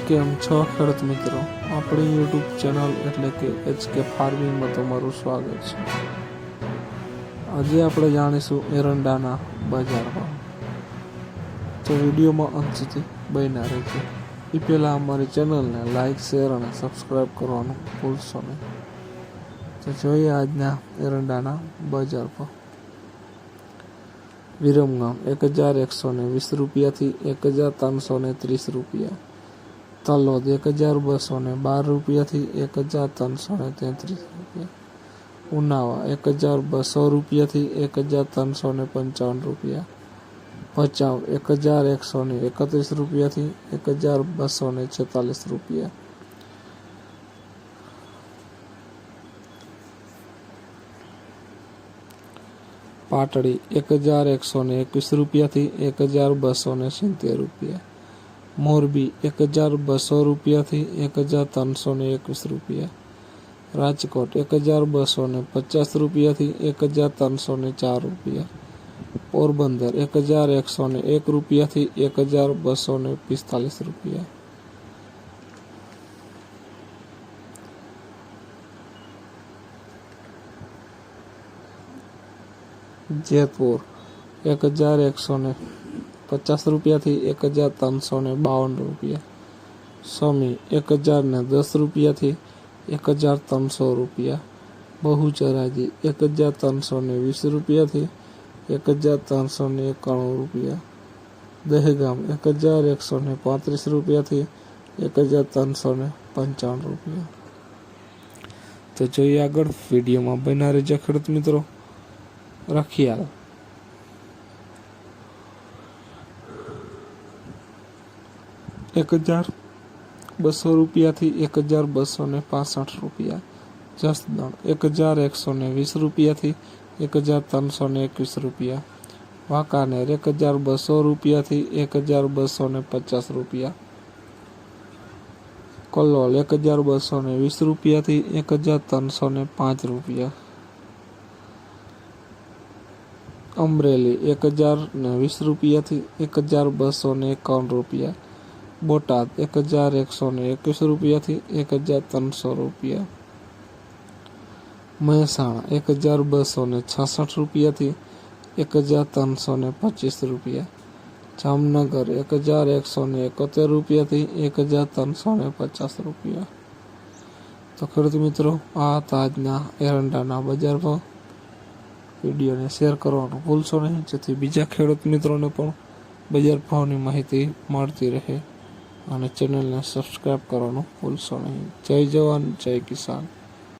કેમ છો ખેડૂત મિત્રો, આપણી યુટ્યુબ ચેનલ એટલે કે HK ફાર્મિંગમાં તમારું સ્વાગત છે। આજે આપણે જાણીશું એરંડાના બજાર ભાવ, તો વિડીયોમાં અંત સુધી બન્યા રહેજો। એ પહેલાં અમારી ચેનલને લાઇક, શેર અને સબસ્ક્રાઈબ કરવાનું ભૂલશો નહીં। તો જોઈએ આજના એરંડાના બજાર ભાવ। વિરમગામ 1120 રૂપિયાથી 1330 રૂપિયા, તલોદ 1212 રૂપિયાથી 1333 રૂપિયા, ઉનાવા 1200 રૂપિયાથી 1355 રૂપિયા, ભચાઉ 1131 રૂપિયાથી 1246 રૂપિયા, પાટડી 1121 રૂપિયાથી 1270 રૂપિયા, મોરબી 1200 રૂપિયાથી 1321 રૂપિયા, રાજકોટ 1250 રૂપિયાથી 1304 રૂપિયા, પોરબંદર 1101 રૂપિયાથી 1245 રૂપિયા, જેતપુર 1150 રૂપિયાથી 1352 રૂપિયા, સમી 1010 રૂપિયાથી 1300 રૂપિયા, બહુચરાજી 1320 રૂપિયાથી 1391 રૂપિયા, દહેગામ 1135 રૂપિયાથી 1355 રૂપિયા। તો જોઈએ આગળ, વિડીયોમાં બન્યા રહેજો ખેડૂત મિત્રો। રખિયાલ 1200 રૂપિયાથી 1265 રૂપિયા, જસદણ 1120 રૂપિયાથી 1321 રૂપિયા, વાંકાનેર 1200 રૂપિયાથી 1250 રૂપિયા, કલોલ 1220 રૂપિયાથી 1305 રૂપિયા, અમરેલી 1020 રૂપિયાથી 1251 રૂપિયા, બોટાદ 1121 રૂપિયાથી 1300 રૂપિયા, મહેસાણા 1266 રૂપિયાથી 1325 રૂપિયા, જામનગર 1171 રૂપિયાથી 1350 રૂપિયા। તો ખેડૂત મિત્રો, આ હતા આજના એરંડાના બજાર ભાવ। વિડીયોને શેર કરવાનું ભૂલશો નહીં, જેથી બીજા ખેડૂત મિત્રોને પણ બજાર ભાવની માહિતી મળતી રહે, અને ચેનલને સબસ્ક્રાઈબ કરવાનું ભૂલશો નહીં। જય જવાન, જય કિસાન।